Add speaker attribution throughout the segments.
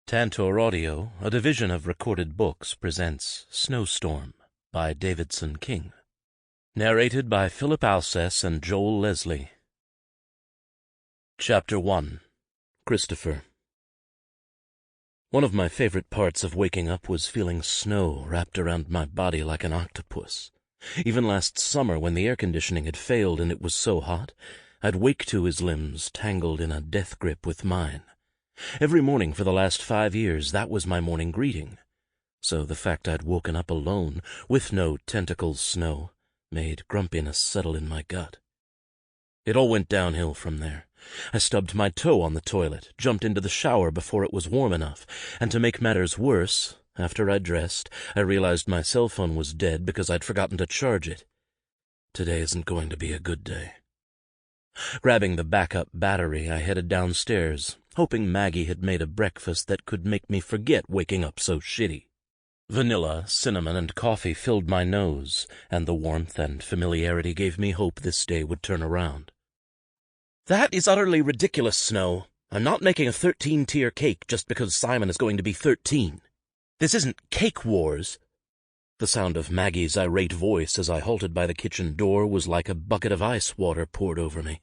Speaker 1: Tantor Audio, a division of Recorded Books, presents Snowstorm by Davidson King. Narrated by Philip Alces and Joel Leslie. Chapter 1. Christopher. One of my favorite parts of waking up was feeling snow wrapped around my body like an octopus. Even last summer, when the air conditioning had failed and it was so hot, I'd wake to his limbs tangled in a death grip with mine. Every morning for the last 5 years, that was my morning greeting. So the fact I'd woken up alone, with no tentacles snow, made grumpiness settle in my gut. It all went downhill from there. I stubbed my toe on the toilet, jumped into the shower before it was warm enough, and to make matters worse, after I dressed, I realized my cell phone was dead because I'd forgotten to charge it. Today isn't going to be a good day. Grabbing the backup battery, I headed downstairs, hoping Maggie had made a breakfast that could make me forget waking up so shitty. Vanilla, cinnamon, and coffee filled my nose, and the warmth and familiarity gave me hope this day would turn around. "That is utterly ridiculous, Snow. I'm not making a 13-tier cake just because Simon is going to be 13. This isn't Cake Wars." The sound of Maggie's irate voice as I halted by the kitchen door was like a bucket of ice water poured over me.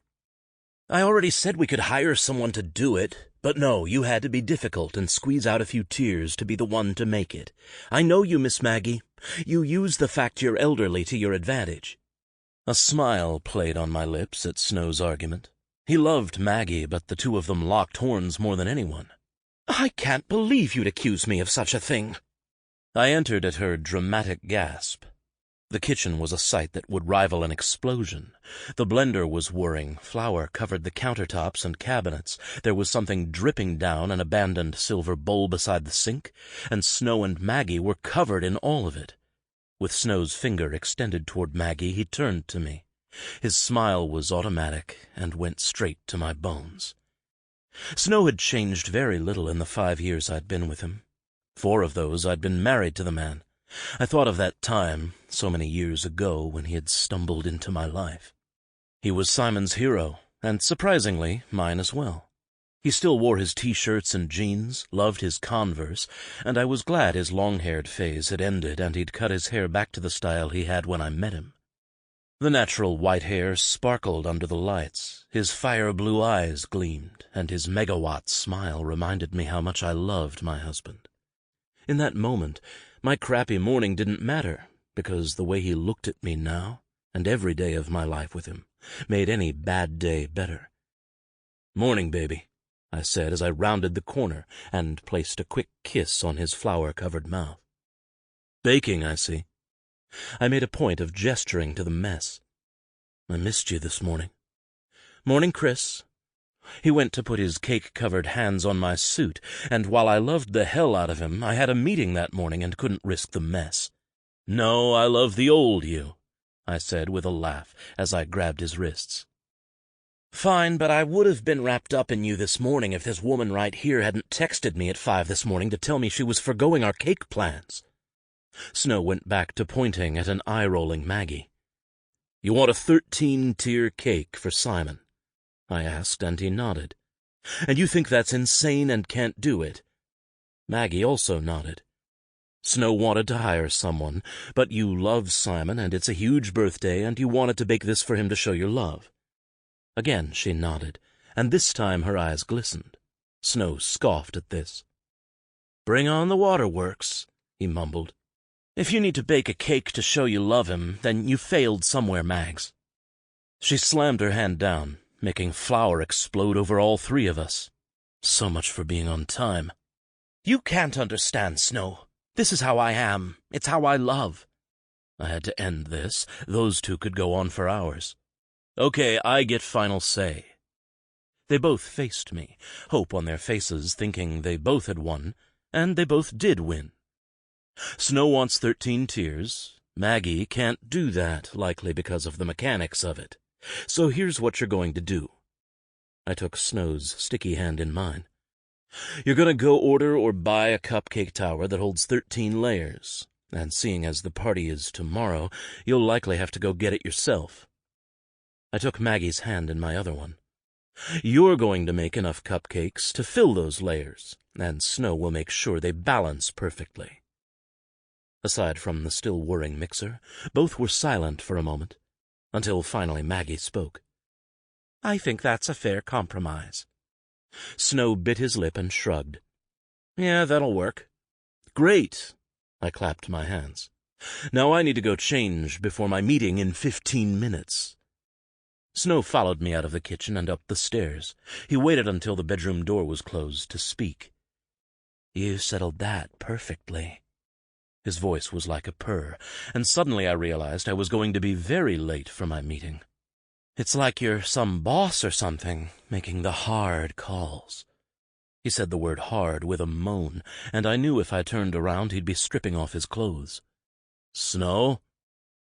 Speaker 1: "I already said we could hire someone to do it, but no, you had to be difficult and squeeze out a few tears to be the one to make it. I know you, Miss Maggie. You use the fact you're elderly to your advantage." A smile played on my lips at Snow's argument. He loved Maggie, but the two of them locked horns more than anyone. "I can't believe you'd accuse me of such a thing." I entered at her dramatic gasp. The kitchen was a sight that would rival an explosion. The blender was whirring, flour covered the countertops and cabinets, there was something dripping down an abandoned silver bowl beside the sink, and Snow and Maggie were covered in all of it. With Snow's finger extended toward Maggie, he turned to me. His smile was automatic and went straight to my bones. Snow had changed very little in the 5 years I'd been with him. 4 of those I'd been married to the man. I thought of that time, so many years ago, when he had stumbled into my life. He was Simon's hero, and surprisingly, mine as well. He still wore his T-shirts and jeans, loved his Converse, and I was glad his long-haired phase had ended and he'd cut his hair back to the style he had when I met him. The natural white hair sparkled under the lights, his fire-blue eyes gleamed, and his megawatt smile reminded me how much I loved my husband. In that moment, my crappy morning didn't matter, because the way he looked at me now, and every day of my life with him, made any bad day better. "Morning, baby," I said as I rounded the corner and placed a quick kiss on his flour-covered mouth. "Baking, I see." I made a point of gesturing to the mess. "I missed you this morning." "Morning, Chris." He went to put his cake-covered hands on my suit, and while I loved the hell out of him, I had a meeting that morning and couldn't risk the mess. "No, I love the old you," I said with a laugh as I grabbed his wrists. "Fine, but I would have been wrapped up in you this morning if this woman right here hadn't texted me at 5 this morning to tell me she was forgoing our cake plans." Snow went back to pointing at an eye-rolling Maggie. "You want a 13-tier cake for Simon?" I asked, and he nodded. "And you think that's insane and can't do it?" Maggie also nodded. "Snow wanted to hire someone, but you love Simon, and it's a huge birthday, and you wanted to bake this for him to show your love." Again she nodded, and this time her eyes glistened. Snow scoffed at this. "Bring on the waterworks," he mumbled. "If you need to bake a cake to show you love him, then you failed somewhere, Mags." She slammed her hand down, making flour explode over all 3 of us. So much for being on time. "You can't understand, Snow. This is how I am. It's how I love." I had to end this. Those 2 could go on for hours. "Okay, I get final say." They both faced me, hope on their faces, thinking they both had won, and they both did win. Snow wants 13 tiers. Maggie can't do that, likely because of the mechanics of it. So here's what you're going to do. I took Snow's sticky hand in mine. "You're going to go order or buy a cupcake tower that holds 13 layers, and seeing as the party is tomorrow, you'll likely have to go get it yourself." I took Maggie's hand in my other one. "You're going to make enough cupcakes to fill those layers, and Snow will make sure they balance perfectly." Aside from the still whirring mixer, both were silent for a moment, until finally Maggie spoke. "I think that's a fair compromise." Snow bit his lip and shrugged. "Yeah, that'll work." "Great!" I clapped my hands. "Now I need to go change before my meeting in 15 minutes. Snow followed me out of the kitchen and up the stairs. He waited until the bedroom door was closed to speak. "You settled that perfectly." His voice was like a purr, and suddenly I realized I was going to be very late for my meeting. "It's like you're some boss or something, making the hard calls." He said the word hard with a moan, and I knew if I turned around he'd be stripping off his clothes. "Snow?"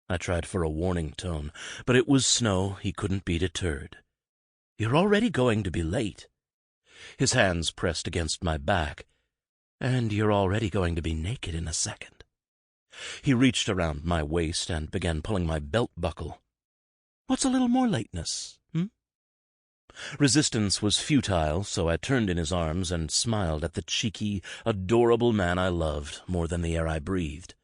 Speaker 1: I tried for a warning tone, but it was Snow. He couldn't be deterred. "You're already going to be late." His hands pressed against my back. "And you're already going to be naked in a second." He reached around my waist and began pulling my belt buckle. "What's a little more lateness, Resistance was futile, so I turned in his arms and smiled at the cheeky, adorable man I loved more than the air I breathed.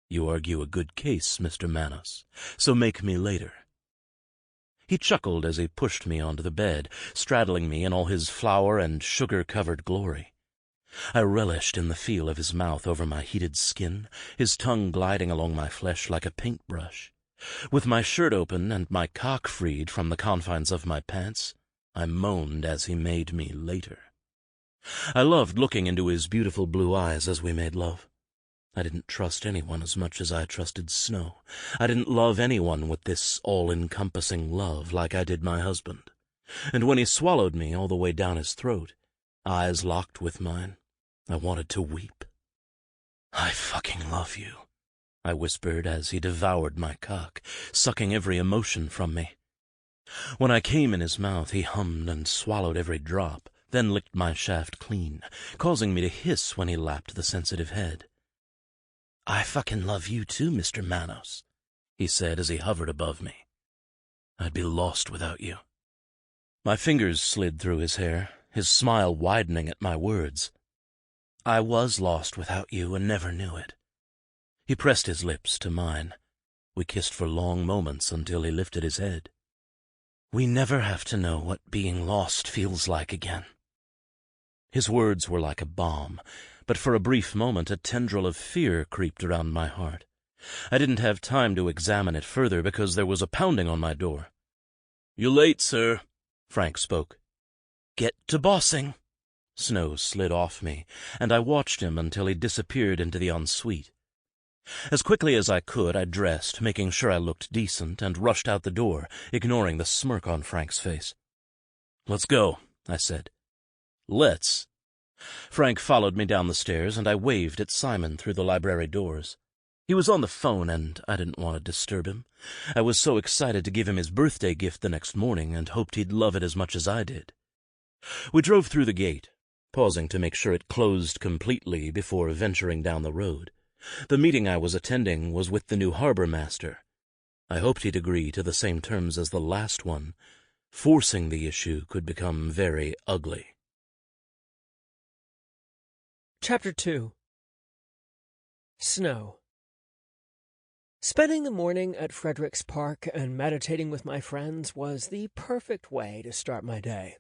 Speaker 1: "You argue a good case, Mr. Manos, so make me later." He chuckled as he pushed me onto the bed, straddling me in all his flour and sugar-covered glory. I relished in the feel of his mouth over my heated skin, his tongue gliding along my flesh like a paintbrush. With my shirt open and my cock freed from the confines of my pants, I moaned as he made me later. I loved looking into his beautiful blue eyes as we made love. I didn't trust anyone as much as I trusted Snow. I didn't love anyone with this all-encompassing love like I did my husband. And when he swallowed me all the way down his throat, eyes locked with mine, I wanted to weep. "I fucking love you," I whispered as he devoured my cock, sucking every emotion from me. When I came in his mouth, he hummed and swallowed every drop, then licked my shaft clean, causing me to hiss when he lapped the sensitive head. "I fucking love you too, Mr. Manos," he said as he hovered above me. "I'd be lost without you." My fingers slid through his hair, his smile widening at my words. "I was lost without you and never knew it." He pressed his lips to mine. We kissed for long moments until he lifted his head. "We never have to know what being lost feels like again." His words were like a bomb, but for a brief moment a tendril of fear creeped around my heart. I didn't have time to examine it further because there was a pounding on my door. "You late, sir," Frank spoke. "Get to bossing." Snow slid off me, and I watched him until he disappeared into the ensuite. As quickly as I could, I dressed, making sure I looked decent, and rushed out the door, ignoring the smirk on Frank's face. "Let's go," I said. "Let's." Frank followed me down the stairs, and I waved at Simon through the library doors. He was on the phone, and I didn't want to disturb him. I was so excited to give him his birthday gift the next morning and hoped he'd love it as much as I did. We drove through the gate, pausing to make sure it closed completely before venturing down the road. The meeting I was attending was with the new harbor master. I hoped he'd agree to the same terms as the last one. Forcing the issue could become very ugly.
Speaker 2: Chapter 2. Snow. Spending the morning at Fredericks Park and meditating with my friends was the perfect way to start my day.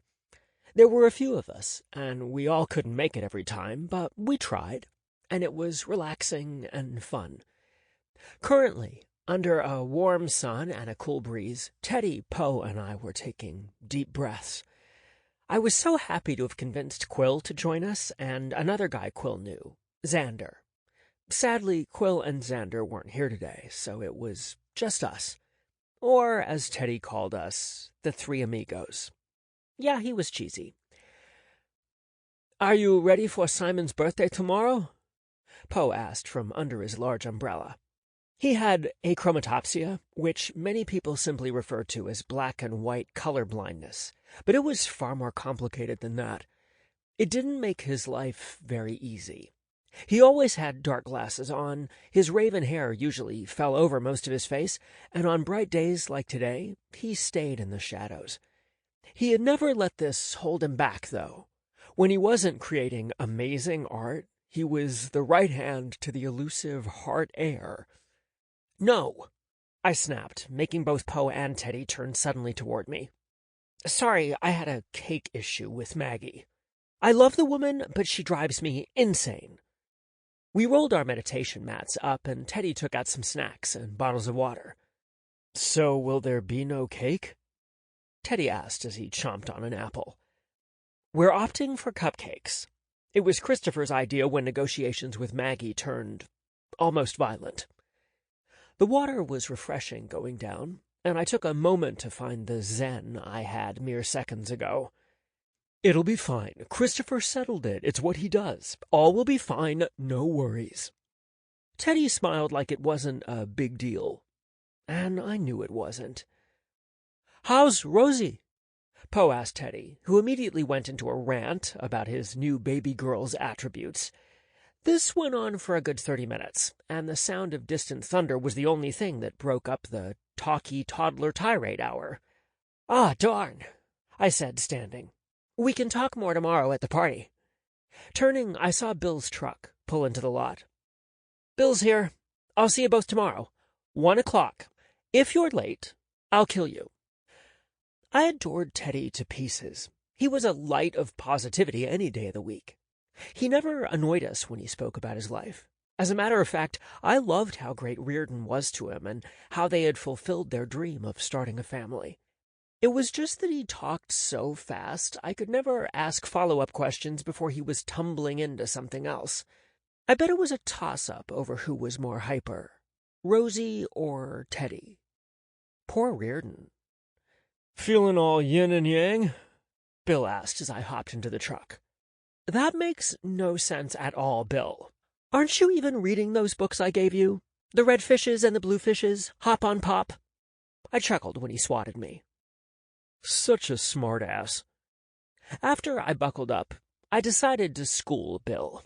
Speaker 2: There were a few of us, and we all couldn't make it every time, but we tried, and it was relaxing and fun. Currently, under a warm sun and a cool breeze, Teddy, Poe, and I were taking deep breaths. I was so happy to have convinced Quill to join us, and another guy Quill knew, Xander. Sadly, Quill and Xander weren't here today, so it was just us. Or, as Teddy called us, the Three Amigos. Yeah, he was cheesy. "Are you ready for Simon's birthday tomorrow?" Poe asked from under his large umbrella. He had achromatopsia, which many people simply refer to as black and white color blindness, but it was far more complicated than that. It didn't make his life very easy. He always had dark glasses on, his raven hair usually fell over most of his face, and on bright days like today, he stayed in the shadows. He had never let this hold him back, though. When he wasn't creating amazing art, he was the right hand to the elusive Hart heir. "No," I snapped, making both Poe and Teddy turn suddenly toward me. "Sorry, I had a cake issue with Maggie. I love the woman, but she drives me insane." We rolled our meditation mats up, and Teddy took out some snacks and bottles of water. "So will there be no cake?" Teddy asked as he chomped on an apple. "We're opting for cupcakes. It was Christopher's idea when negotiations with Maggie turned almost violent." The water was refreshing going down, and I took a moment to find the zen I had mere seconds ago. "It'll be fine. Christopher settled it. It's what he does. All will be fine. No worries." Teddy smiled like it wasn't a big deal, and I knew it wasn't. "How's Rosie?" Poe asked Teddy, who immediately went into a rant about his new baby girl's attributes. This went on for a good 30 minutes, and the sound of distant thunder was the only thing that broke up the talky toddler tirade hour. "Ah, darn," I said, standing. "We can talk more tomorrow at the party." Turning, I saw Bill's truck pull into the lot. "Bill's here. I'll see you both tomorrow. 1 o'clock. If you're late, I'll kill you." I adored Teddy to pieces. He was a light of positivity any day of the week. He never annoyed us when he spoke about his life. As a matter of fact, I loved how great Reardon was to him and how they had fulfilled their dream of starting a family. It was just that he talked so fast, I could never ask follow-up questions before he was tumbling into something else. I bet it was a toss-up over who was more hyper, Rosie or Teddy. Poor Reardon. "Feeling all yin and yang?" Bill asked as I hopped into the truck. "That makes no sense at all, Bill. Aren't you even reading those books I gave you? The Red Fishes and the Blue Fishes, Hop on Pop?" I chuckled when he swatted me. Such a smartass. After I buckled up, I decided to school Bill.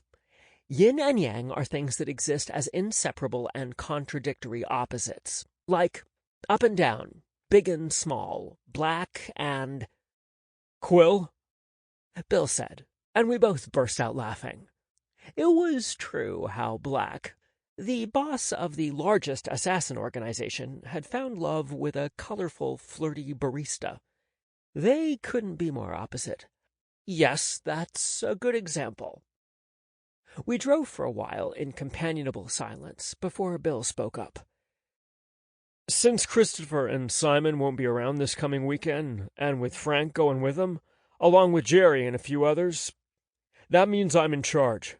Speaker 2: Yin and yang are things that exist as inseparable and contradictory opposites, like up and down, big and small, black and... "Quill?" Bill said, and we both burst out laughing. It was true how Black, the boss of the largest assassin organization, had found love with a colorful, flirty barista. They couldn't be more opposite. Yes, that's a good example. We drove for a while in companionable silence before Bill spoke up. "Since Christopher and Simon won't be around this coming weekend, and with Frank going with them, along with Jerry and a few others, that means I'm in charge."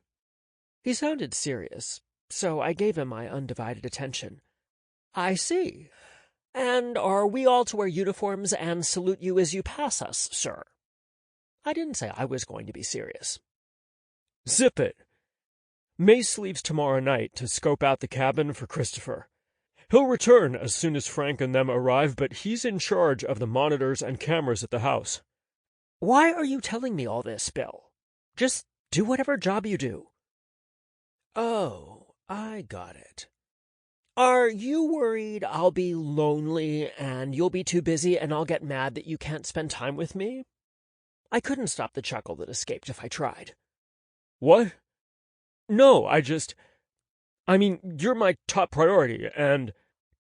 Speaker 2: He sounded serious, so I gave him my undivided attention. "I see. And are we all to wear uniforms and salute you as you pass us, sir?" I didn't say I was going to be serious. "Zip it. Mace leaves tomorrow night to scope out the cabin for Christopher. He'll return as soon as Frank and them arrive, but he's in charge of the monitors and cameras at the house." "Why are you telling me all this, Bill? Just do whatever job you do." "Oh, I got it. Are you worried I'll be lonely and you'll be too busy and I'll get mad that you can't spend time with me?" I couldn't stop the chuckle that escaped if I tried. "What? No, I mean, you're my top priority, and..."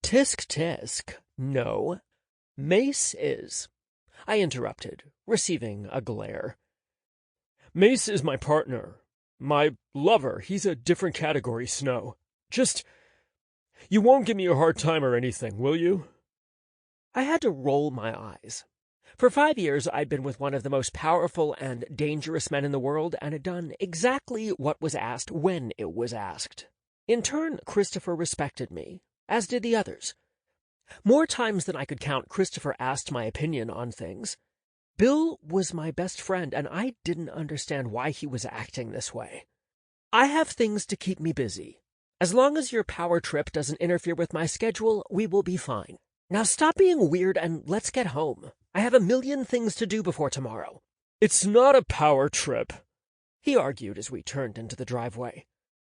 Speaker 2: "Tisk tisk. No. Mace is," I interrupted, receiving a glare. "Mace is my partner. My lover. He's a different category, Snow. You won't give me a hard time or anything, will you?" I had to roll my eyes. For 5 years, I'd been with one of the most powerful and dangerous men in the world and had done exactly what was asked when it was asked. In turn, Christopher respected me, as did the others. More times than I could count, Christopher asked my opinion on things. Bill was my best friend, and I didn't understand why he was acting this way. "I have things to keep me busy. As long as your power trip doesn't interfere with my schedule, we will be fine. Now stop being weird and let's get home. I have a million things to do before tomorrow." "It's not a power trip," he argued as we turned into the driveway.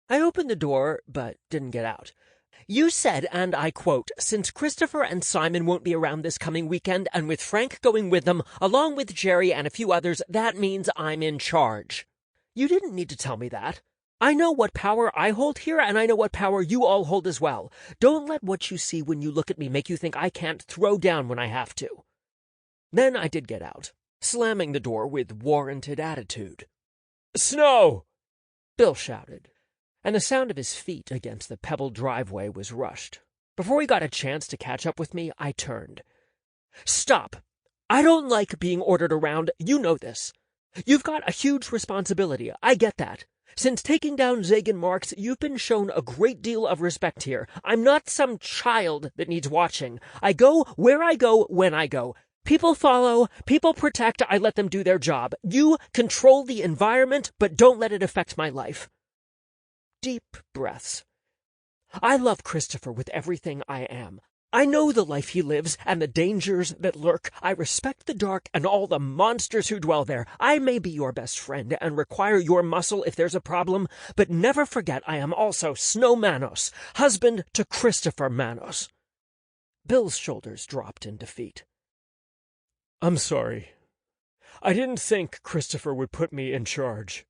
Speaker 2: I opened the door, but didn't get out. You said, and I quote, "Since Christopher and Simon won't be around this coming weekend, and with Frank going with them, along with Jerry and a few others, that means I'm in charge." You didn't need to tell me that. I know what power I hold here, and I know what power you all hold as well. Don't let what you see when you look at me make you think I can't throw down when I have to. Then I did get out, slamming the door with warranted attitude. "Snow!" Bill shouted, and the sound of his feet against the pebbled driveway was rushed. Before he got a chance to catch up with me, I turned. "Stop! I don't like being ordered around. You know this. You've got a huge responsibility. I get that. Since taking down Zagan Marks, you've been shown a great deal of respect here. I'm not some child that needs watching. I go where I go when I go. People follow, people protect, I let them do their job. You control the environment, but don't let it affect my life." Deep breaths. I love Christopher with everything I am. I know the life he lives and the dangers that lurk. I respect the dark and all the monsters who dwell there. I may be your best friend and require your muscle if there's a problem, but never forget I am also Snow Manos, husband to Christopher Manos. Bill's shoulders dropped in defeat. "I'm sorry. I didn't think Christopher would put me in charge.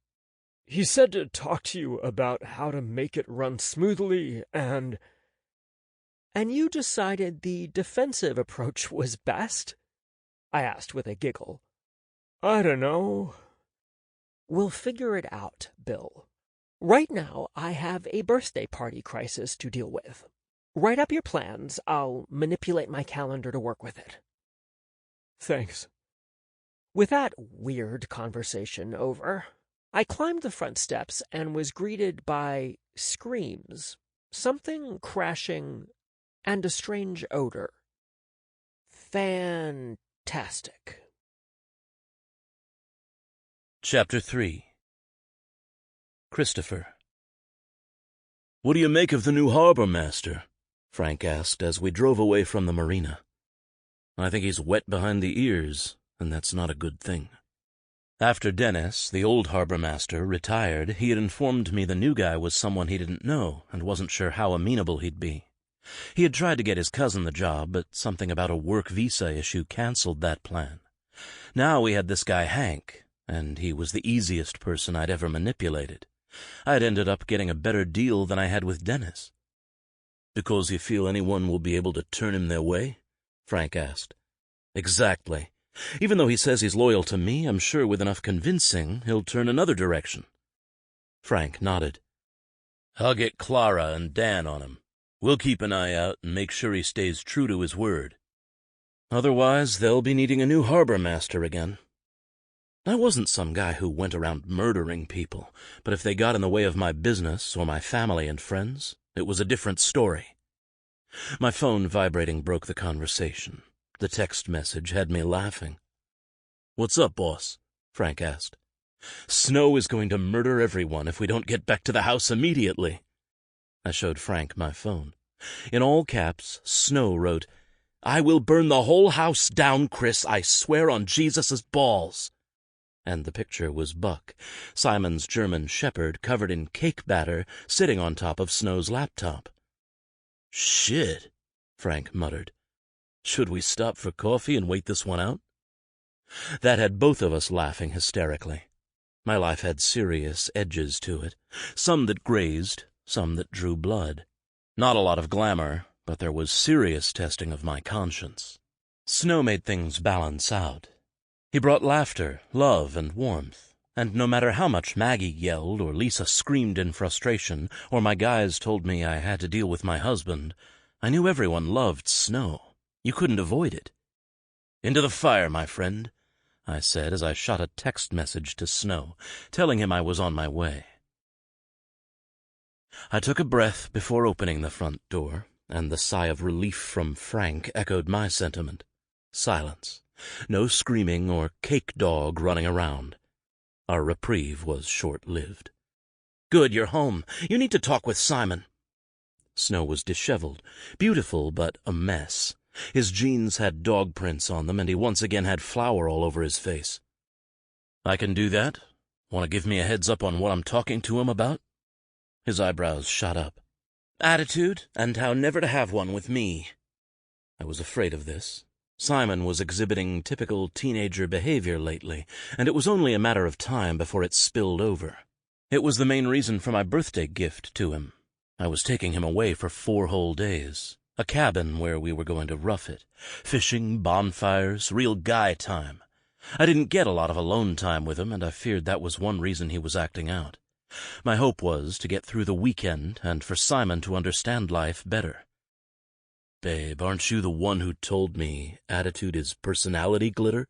Speaker 2: He said to talk to you about how to make it run smoothly and..." "And you decided the defensive approach was best?" I asked with a giggle. "I don't know." "We'll figure it out, Bill. Right now, I have a birthday party crisis to deal with. Write up your plans. I'll manipulate my calendar to work with it." "Thanks." With that weird conversation over, I climbed the front steps and was greeted by screams, something crashing, and a strange odor. Fantastic.
Speaker 1: Chapter 3. Christopher. "What do you make of the new harbor master?" Frank asked as we drove away from the marina. "I think he's wet behind the ears, and that's not a good thing." After Dennis, the old harbor master, retired, he had informed me the new guy was someone he didn't know and wasn't sure how amenable he'd be. He had tried to get his cousin the job, but something about a work visa issue canceled that plan. Now we had this guy Hank, and he was the easiest person I'd ever manipulated. I'd ended up getting a better deal than I had with Dennis. "Because you feel anyone will be able to turn him their way?" Frank asked. "Exactly. Even though he says he's loyal to me, I'm sure with enough convincing he'll turn another direction." Frank nodded. "I'll get Clara and Dan on him. We'll keep an eye out and make sure he stays true to his word. Otherwise, they'll be needing a new harbor master again. I wasn't some guy who went around murdering people, but if they got in the way of my business or my family and friends, it was a different story." My phone vibrating broke the conversation. The text message had me laughing. "What's up, boss?" Frank asked. "Snow is going to murder everyone if we don't get back to the house immediately." I showed Frank my phone. In all caps, Snow wrote, "I will burn the whole house down, Chris, I swear on Jesus' balls." And the picture was Buck, Simon's German shepherd covered in cake batter, sitting on top of Snow's laptop. "Shit," Frank muttered. "Should we stop for coffee and wait this one out?" That had both of us laughing hysterically. My life had serious edges to it, some that grazed, some that drew blood. Not a lot of glamour, but there was serious testing of my conscience. Snow made things balance out. He brought laughter, love, and warmth, and no matter how much Maggie yelled or Lisa screamed in frustration, or my guys told me I had to deal with my husband, I knew everyone loved Snow. You couldn't avoid it. "Into the fire, my friend," I said as I shot a text message to Snow, telling him I was on my way. I took a breath before opening the front door, and the sigh of relief from Frank echoed my sentiment. Silence. No screaming or cake dog running around. Our reprieve was short-lived. "Good, you're home. You need to talk with Simon." Snow was disheveled, beautiful but a mess. His jeans had dog prints on them, and he once again had flour all over his face. "I can do that. Want to give me a heads up on what I'm talking to him about?" His eyebrows shot up. attitude, and how never to have one with me. I was afraid of this. Simon was exhibiting typical teenager behavior lately, and it was only a matter of time before it spilled over. It was the main reason for my birthday gift to him. I was taking him away for 4 whole days. A cabin where we were going to rough it. Fishing, bonfires, real guy time. I didn't get a lot of alone time with him, and I feared that was one reason he was acting out. My hope was to get through the weekend and for Simon to understand life better. Babe, aren't you the one who told me attitude is personality glitter?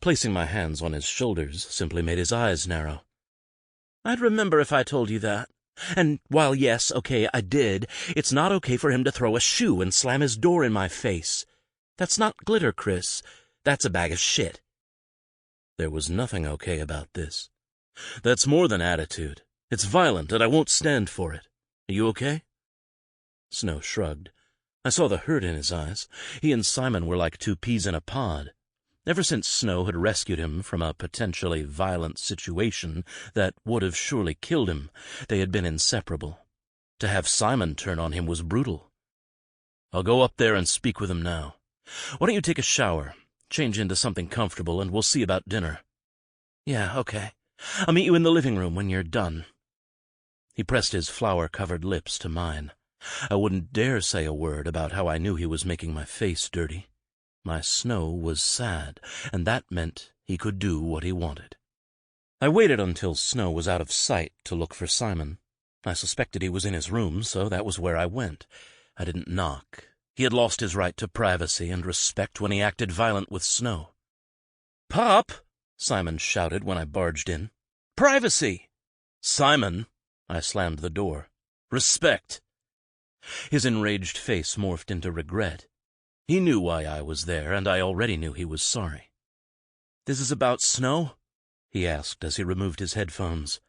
Speaker 1: Placing my hands on his shoulders simply made his eyes narrow. I'd remember if I told you that. And while yes, okay, I did, it's not okay for him to throw a shoe and slam his door in my face. That's not glitter, Chris. That's a bag of shit. There was nothing okay about this. That's more than attitude. It's violent, and I won't stand for it. Are you okay? Snow shrugged. I saw the hurt in his eyes. He and Simon were like 2 peas in a pod. Ever since Snow had rescued him from a potentially violent situation that would have surely killed him, they had been inseparable. To have Simon turn on him was brutal. I'll go up there and speak with him now. Why don't you take a shower, change into something comfortable, and we'll see about dinner. Yeah, okay. I'll meet you in the living room when you're done. He pressed his flour-covered lips to mine. I wouldn't dare say a word about how I knew he was making my face dirty. My Snow was sad, and that meant he could do what he wanted. I waited until Snow was out of sight to look for Simon. I suspected he was in his room, so that was where I went. I didn't knock. He had lost his right to privacy and respect when he acted violent with Snow. "Pop!" Simon shouted when I barged in. "Privacy!" "Simon!" I slammed the door. "Respect!" His enraged face morphed into regret. He knew why I was there, and I already knew he was sorry. "This is about Snow?" he asked as he removed his headphones.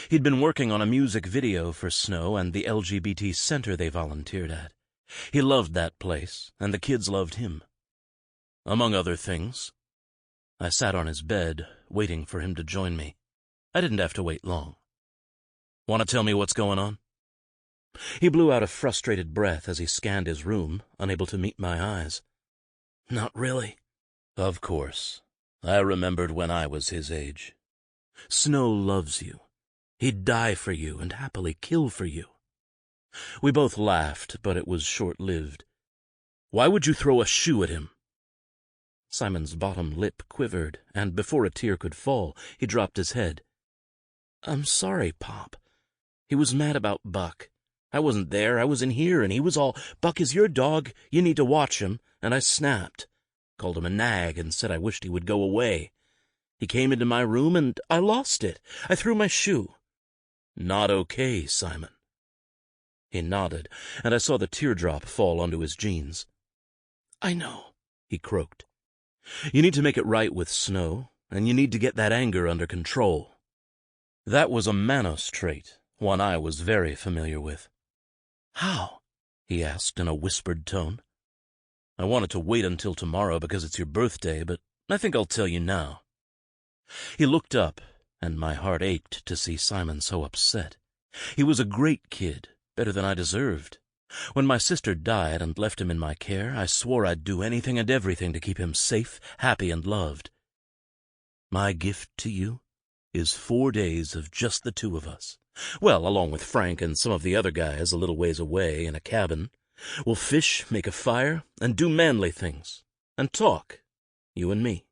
Speaker 1: He'd been working on a music video for Snow and the LGBT center they volunteered at. He loved that place, and the kids loved him. Among other things. I sat on his bed, waiting for him to join me. I didn't have to wait long. "Want to tell me what's going on?" He blew out a frustrated breath as he scanned his room, unable to meet my eyes. "Not really." "Of course. I remembered when I was his age. Snow loves you. He'd die for you and happily kill for you." We both laughed, but it was short-lived. "Why would you throw a shoe at him?" Simon's bottom lip quivered, and before a tear could fall, he dropped his head. "I'm sorry, Pop. He was mad about Buck. I wasn't there, I was in here, and he was all, 'Buck is your dog, you need to watch him,' and I snapped. Called him a nag and said I wished he would go away. He came into my room, and I lost it. I threw my shoe." "Not okay, Simon." He nodded, and I saw the teardrop fall onto his jeans. "I know," he croaked. "You need to make it right with Snow, and you need to get that anger under control." That was a Manos trait, one I was very familiar with. "How?" he asked in a whispered tone. "I wanted to wait until tomorrow because it's your birthday, but I think I'll tell you now." He looked up, and my heart ached to see Simon so upset. He was a great kid, better than I deserved. When my sister died and left him in my care, I swore I'd do anything and everything to keep him safe, happy, and loved. My gift to you is 4 days of just the 2 of us. Well, along with Frank and some of the other guys a little ways away in a cabin. We'll fish, make a fire, and do manly things. And talk, you and me.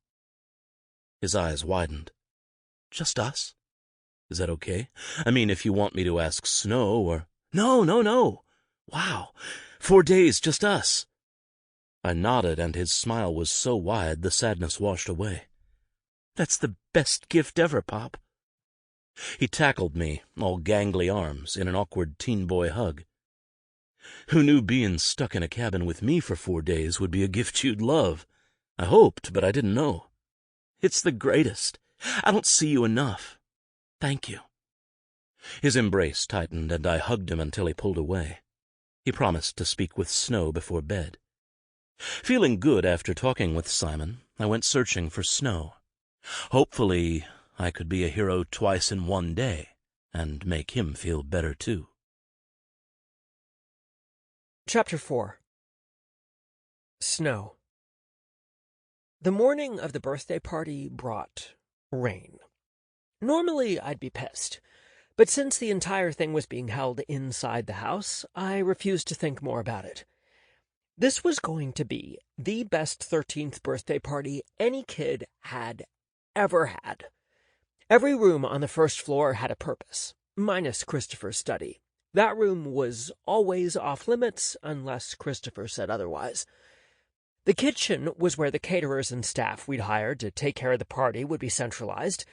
Speaker 1: His eyes widened. "Just us? Is that okay? I mean, if you want me to ask Snow or—" No. Wow, 4 days, just us." I nodded, and his smile was so wide the sadness washed away. "That's the best gift ever, Pop." He tackled me, all gangly arms, in an awkward teen boy hug. "Who knew being stuck in a cabin with me for 4 days would be a gift you'd love? I hoped, but I didn't know. It's the greatest. I don't see you enough. Thank you." His embrace tightened, and I hugged him until he pulled away. He promised to speak with Snow before bed. Feeling good after talking with Simon, I went searching for Snow. Hopefully, I could be a hero twice in one day, and make him feel better too.
Speaker 2: Chapter 4. Snow. The morning of the birthday party brought rain. Normally, I'd be pissed, but since the entire thing was being held inside the house, I refused to think more about it. This was going to be the best 13th birthday party any kid had ever had. Every room on the first floor had a purpose, minus Christopher's study. That room was always off limits unless Christopher said otherwise. The kitchen was where the caterers and staff we'd hired to take care of the party would be centralized.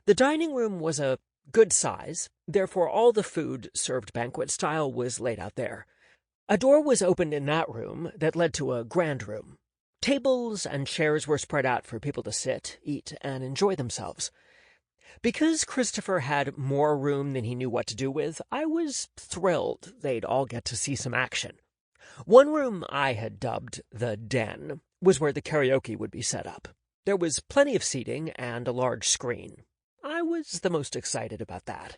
Speaker 2: The dining room was a good size, therefore all the food served banquet style was laid out there. A door was opened in that room that led to a grand room. Tables and chairs were spread out for people to sit, eat, and enjoy themselves. Because Christopher had more room than he knew what to do with, I was thrilled they'd all get to see some action. One room I had dubbed the Den was where the karaoke would be set up. There was plenty of seating and a large screen. I was the most excited about that.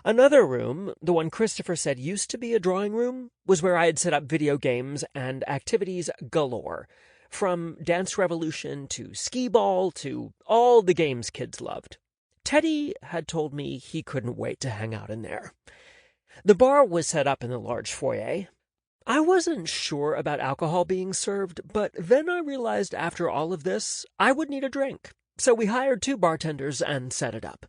Speaker 2: Another room, the one Christopher said used to be a drawing room, was where I had set up video games and activities galore, from Dance Revolution to skee-ball to all the games kids loved. Teddy had told me he couldn't wait to hang out in there. The bar was set up in the large foyer. I wasn't sure about alcohol being served, but then I realized after all of this, I would need a drink. So we hired 2 bartenders and set it up.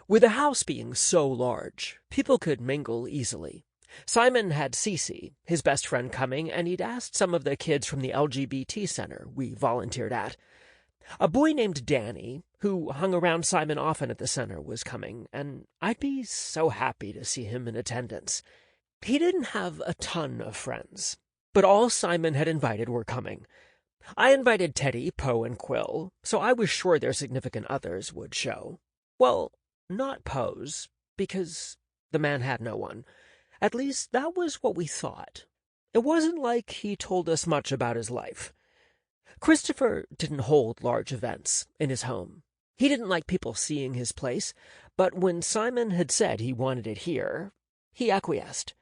Speaker 2: With the house being so large, people could mingle easily. Simon had Cece, his best friend, coming, and he'd asked some of the kids from the LGBT center we volunteered at. A boy named Danny, who hung around Simon often at the center, was coming, and I'd be so happy to see him in attendance. He didn't have a ton of friends, but all Simon had invited were coming. I invited Teddy, Poe, and Quill, so I was sure their significant others would show. Well, not Poe's, because the man had no one. At least that was what we thought. It wasn't like he told us much about his life. Christopher didn't hold large events in his home. He didn't like people seeing his place, but when Simon had said he wanted it here, he acquiesced.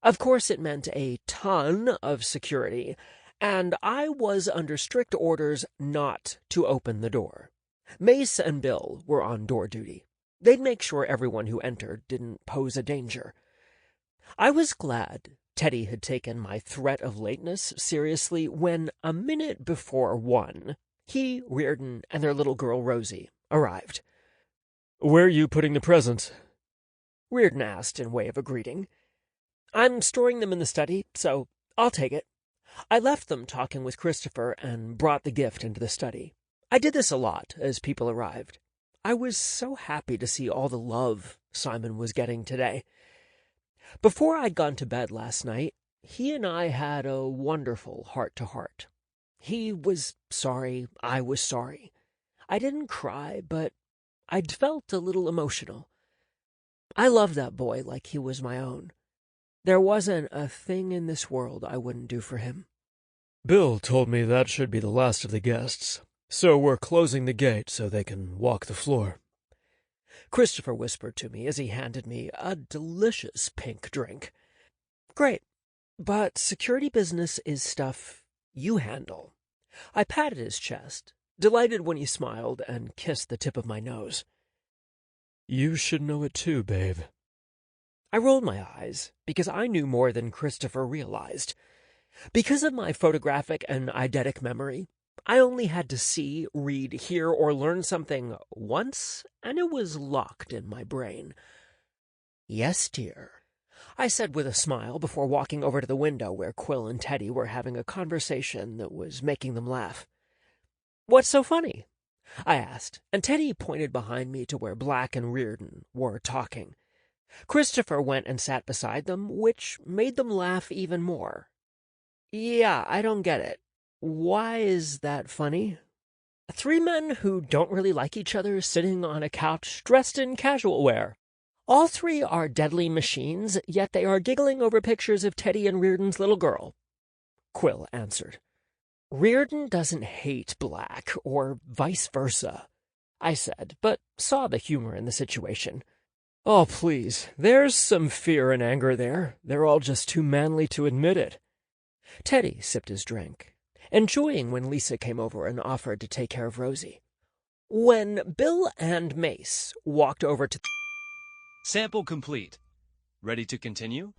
Speaker 2: Of course it meant a ton of security, and I was under strict orders not to open the door. Mace and Bill were on door duty. They'd make sure everyone who entered didn't pose a danger. I was glad Teddy had taken my threat of lateness seriously when, a minute before 1, he, Reardon, and their little girl Rosie arrived.
Speaker 3: "Where are you putting the presents?"
Speaker 2: Reardon asked in way of a greeting. "I'm storing them in the study, so I'll take it." I left them talking with Christopher and brought the gift into the study. I did this a lot as people arrived. I was so happy to see all the love Simon was getting today. Before I'd gone to bed last night, he and I had a wonderful heart-to-heart. He was sorry, I was sorry. I didn't cry, but I'd felt a little emotional. I loved that boy like he was my own. There wasn't a thing in this world I wouldn't do for him.
Speaker 3: "Bill told me that should be the last of the guests, so we're closing the gate so they can walk the floor,"
Speaker 2: Christopher whispered to me as he handed me a delicious pink drink. "Great, but security business is stuff you handle." I patted his chest, delighted when he smiled and kissed the tip of my nose.
Speaker 3: "You should know it too, babe."
Speaker 2: I rolled my eyes because I knew more than Christopher realized. Because of my photographic and eidetic memory, I only had to see, read, hear, or learn something once, and it was locked in my brain. "Yes, dear," I said with a smile before walking over to the window where Quill and Teddy were having a conversation that was making them laugh. "What's so funny?" I asked, and Teddy pointed behind me to where Black and Reardon were talking. Christopher went and sat beside them, which made them laugh even more. "Yeah, I don't get it. Why is that funny?" 3 men who don't really like each other sitting on a couch dressed in casual wear. All 3 are deadly machines, yet they are giggling over pictures of Teddy and Reardon's little girl. Quill answered. "Reardon doesn't hate Black, or vice versa," I said, but saw the humor in the situation. Oh, please. There's some fear and anger there. They're all just too manly to admit it. Teddy sipped his drink, enjoying when Lisa came over and offered to take care of Rosie. When Bill and Mace walked over to...
Speaker 4: Sample complete. Ready to continue?